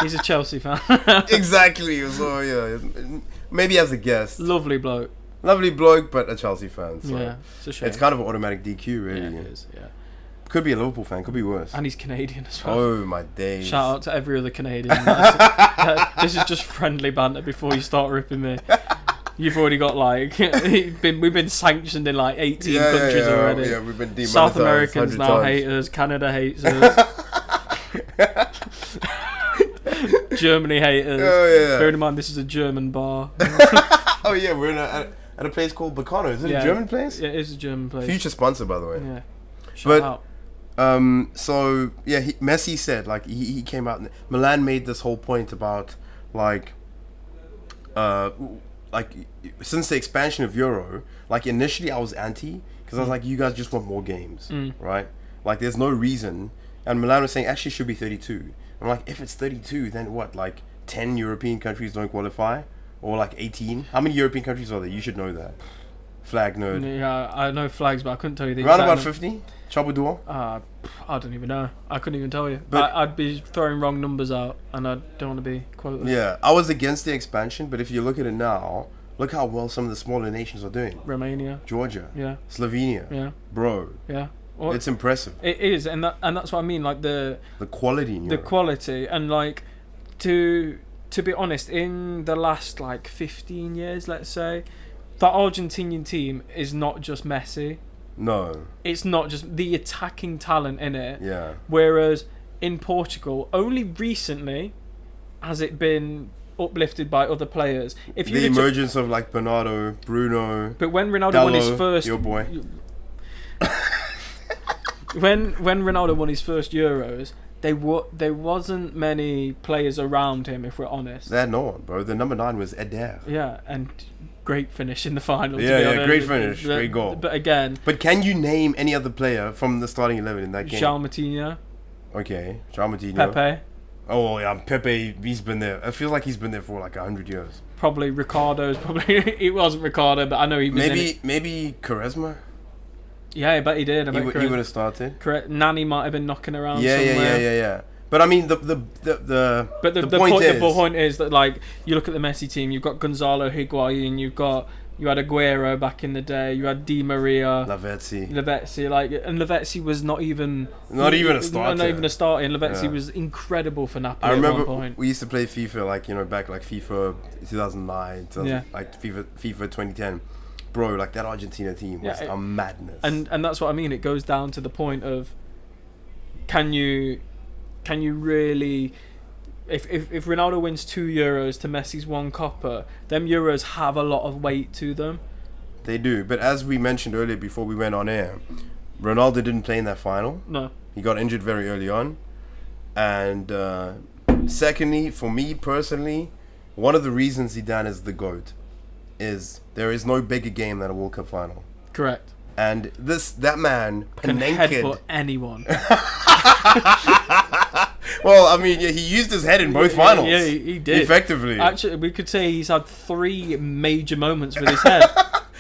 He's a Chelsea fan. Exactly. So, yeah. Maybe as a guest. Lovely bloke. Lovely bloke, but a Chelsea fan. So Yeah, it's a shame. it's kind of an automatic DQ, really. Yeah, it is, yeah. Could be a Liverpool fan, could be worse. And he's Canadian as well. Oh, my days. Shout out to every other Canadian. This is just friendly banter before you start ripping me. You've already got, like, we've been sanctioned in like 18 countries already. Yeah, we've been demonetized. South Americans now times. hate us. Canada hates us. Germany hate us. Oh, yeah. Bearing in mind, this is a German bar. Oh, yeah, we're at a place called Bacano. Is it a German place? Yeah, it is a German place. Future sponsor, by the way. Yeah. Shout out. So yeah, Messi said, like, he came out and Milan made this whole point about like since the expansion of Euro, like, initially I was anti because I was like, you guys just want more games, right? Like, there's no reason. And Milan was saying actually it should be 32. I'm like, if it's 32, then what? Like 10 European countries don't qualify, or like 18? How many European countries are there? You should know that. Flag nerd. Yeah, I know flags, but I couldn't tell you the Around exact about 50. Trouble door. I don't even know. I couldn't even tell you. But I'd be throwing wrong numbers out, and I don't want to be quoted. Yeah, I was against the expansion, but if you look at it now, look how well some of the smaller nations are doing. Romania, Georgia, yeah, Slovenia, yeah, bro, yeah. Well, it's impressive. It is, and that's what I mean. Like the quality in Europe. The quality, and like to be honest, in the last like 15 years, let's say, the Argentinian team is not just Messi. No. It's not just the attacking talent in it. Yeah. Whereas in Portugal, only recently has it been uplifted by other players. If you the emergence of like Bernardo, Bruno. But when Ronaldo Dallo, won his first, your boy. when Ronaldo won his first Euros, there wasn't many players around him, if we're honest. They had no one, bro. The number 9 was Eder. Yeah, and great finish in the final. Yeah, great finish, great goal. But again, can you name any other player from the starting 11 in that game? João Moutinho. Okay, João Moutinho. Pepe. Oh yeah, Pepe. He's been there. I feel like he's been there for like 100 years. Probably Ricardo's. Probably it wasn't Ricardo, but I know he was. Maybe Quaresma. Yeah, I bet he did. He would have started. Correct. Nani might have been knocking around somewhere. Yeah. But I mean, the point is, the point is that, like, you look at the Messi team, you've got Gonzalo Higuain, you've got You had Aguero back in the day. You had Di Maria, Lavezzi. Like, and Lavezzi was not even a starter. Not even a starter. And Lavezzi Yeah. was incredible for Napoli. I remember at one point. we used to play FIFA, like, you know, back like FIFA 2009, like FIFA 2010. Bro, like that Argentina team was a madness. And that's what I mean. It goes down to the point of, can you really, if Ronaldo wins 2 Euros to Messi's 1 Copa, them Euros have a lot of weight to them. They do, but as we mentioned earlier before we went on air, Ronaldo didn't play in that final. No. He got injured very early on. And secondly, for me personally, one of the reasons Zidane is the GOAT is there is no bigger game than a World Cup final. Correct. And that man can headbutt anyone. Well, I mean, he used his head in both finals. Yeah, he did. Effectively. Actually, we could say he's had 3 major moments with his head.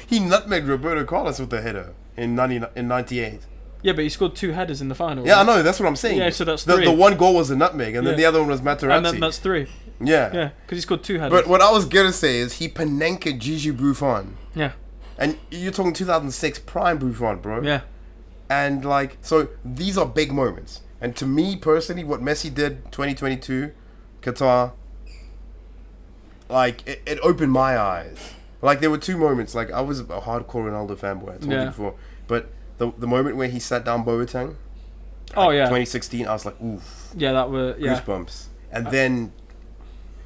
He nutmegged Roberto Carlos with the header in 98. Yeah, but he scored 2 headers in the final. Yeah, right? I know. That's what I'm saying. Yeah, so that's 3. The one goal was a nutmeg, and then the other one was Materazzi. And then that's 3. Yeah. Yeah, because he scored 2 headers. But what I was going to say is he Panenka Gigi Buffon. Yeah. And you're talking 2006 prime Buffon, bro. Yeah. And, like, so these are big moments. And to me, personally, what Messi did 2022, Qatar, like, it opened my eyes. Like, there were 2 moments. Like, I was a hardcore Ronaldo fanboy, I told you before. But the moment where he sat down Boateng, 2016, I was like, oof. Yeah, that were, goosebumps. And then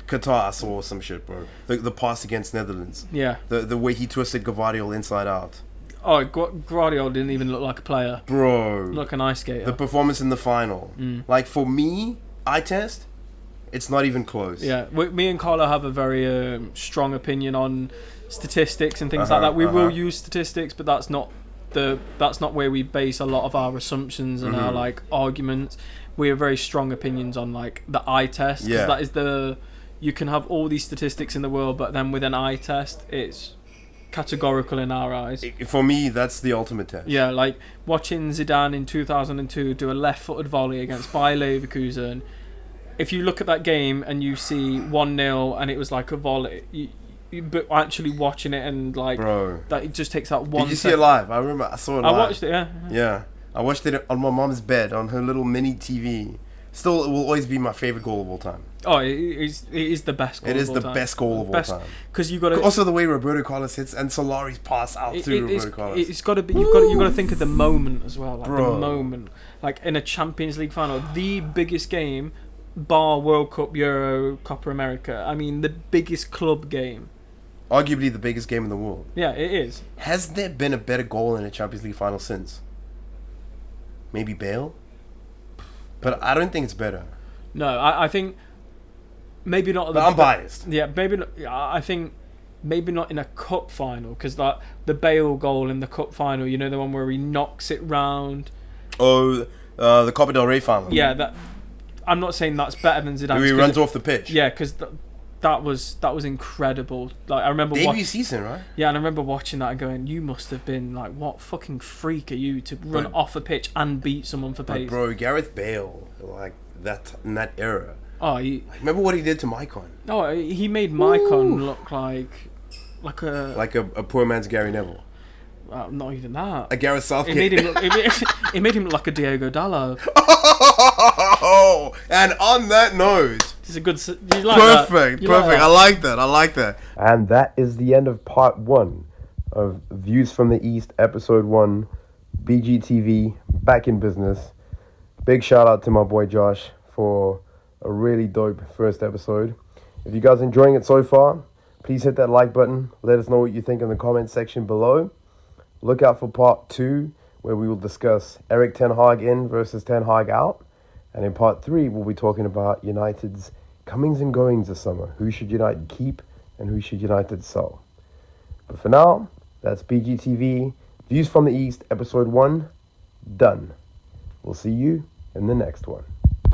Qatar, I saw some shit, bro. The pass against Netherlands. Yeah. The way he twisted Gvardiol inside out. Oh, Gvardiol didn't even look like a player. Bro. Look like an ice skater. The performance in the final. Like, for me, eye test, it's not even close. Yeah. Me and Carlo have a very strong opinion on statistics and things like that. We will use statistics, but that's not where we base a lot of our assumptions and our, like, arguments. We have very strong opinions on, like, the eye test. Because that is you can have all these statistics in the world, but then with an eye test, it's categorical in our eyes. For me, that's the ultimate test. Yeah, like watching Zidane in 2002 do a left-footed volley against Bayer Leverkusen. If you look at that game and you see 1-0 and it was like a volley, but actually watching it and, like, bro, that it just takes that 1 Did you see it live? I remember I saw it live. I watched it, yeah. Yeah. I watched it on my mom's bed on her little mini TV. Still, it will always be my favorite goal of all time. Oh, it is the best goal of all time. It is the best goal of all time. Because you got to... Also, the way Roberto Carlos hits and Solari's pass out to Roberto Carlos. It's got to be... You've got to think of the moment as well. Like, the moment. Like, in a Champions League final, the biggest game, bar World Cup, Euro, Copa America. I mean, the biggest club game. Arguably the biggest game in the world. Yeah, it is. Has there been a better goal in a Champions League final since? Maybe Bale? But I don't think it's better. No, I think maybe not. But I'm biased. Yeah, maybe not. I think maybe not in a cup final, because the Bale goal in the cup final, you know, the one where he knocks it round. Oh, the Copa del Rey final. Yeah, that. I'm not saying that's better than Zidane. He runs off the pitch. Yeah, because that was incredible. Like, I remember debut season, right? Yeah, and I remember watching that and going, "You must have been like, what fucking freak are you to run off a pitch and beat someone for pace?" Bro, Gareth Bale, like that in that era. Oh, remember what he did to Maicon? Oh, he made Maicon look like a poor man's Gary Neville. Not even that. A Gareth Southgate. It made him look like a Diego Dallo. Oh, and on that note, it's a good. You like perfect. Like that? I like that. And that is the end of part 1 of Views from the East, episode 1. BGTV back in business. Big shout out to my boy Josh for a really dope first episode. If you guys are enjoying it so far, please hit that like button. Let us know what you think in the comment section below. Look out for part 2, where we will discuss Erik Ten Hag in versus Ten Hag out. And in part 3, we'll be talking about United's comings and goings this summer. Who should United keep and who should United sell? But for now, that's BGTV, Views from the East, episode 1, done. We'll see you in the next one.